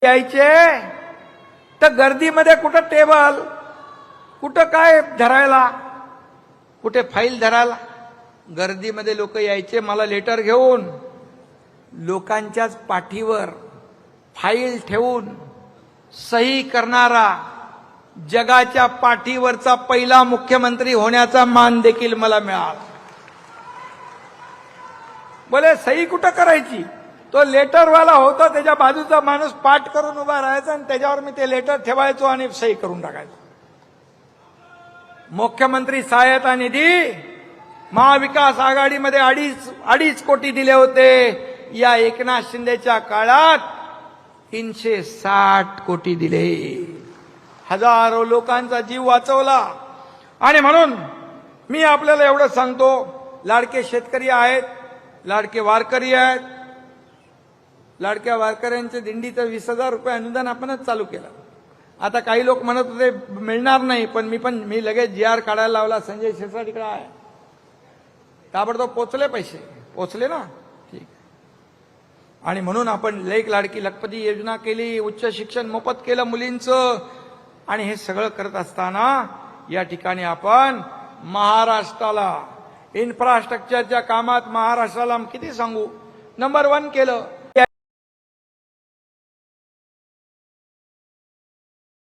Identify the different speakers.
Speaker 1: यायचे तर गर्दीमध्ये कुठं टेबल, कुठं काय धरायला, कुठे फाईल धरायला. गर्दीमध्ये लोक यायचे मला लेटर घेऊन, लोकांच्याच पाठीवर फाईल ठेवून सही करणारा जगाच्या पाठीवरचा पहिला मुख्यमंत्री होण्याचा मान देखील मला मिळाला. बोले सही कुठं करायची, तो लेटरवाला होता, त्याच्या बाजूचा माणूस पाठ करून उभा राहायचा आणि त्याच्यावर मी ते लेटर ठेवायचो आणि सही करून टाकायचो. मुख्यमंत्री सहायता निधी महाविकास आघाडीमध्ये अडीच कोटी दिले होते. या एकनाथ शिंदेच्या काळात 360 कोटी दिले. हजारो लोकांचा जीव वाचवला. आणि म्हणून मी आपल्याला एवढं सांगतो, लाडके शेतकरी आहेत, लाडके वारकरी आहेत. लाडक्या वारकऱ्यांच्या दिंडीचं 20,000 रुपये अनुदान आपणच चालू केलं. आता काही लोक म्हणत होते मिळणार नाही, पण मी लगेच GR काढायला लावला. संजय शिरसाट आहे, ताबडतोब पोचले, पैसे पोचले ना, ठीक. आणि म्हणून आपण लेक लाडकी लखपती योजना केली, उच्च शिक्षण मोफत केलं मुलींचं. आणि हे सगळं करत असताना या ठिकाणी आपण महाराष्ट्राला इन्फ्रास्ट्रक्चरच्या कामात महाराष्ट्राला किती सांगू, नंबर 1 केलं.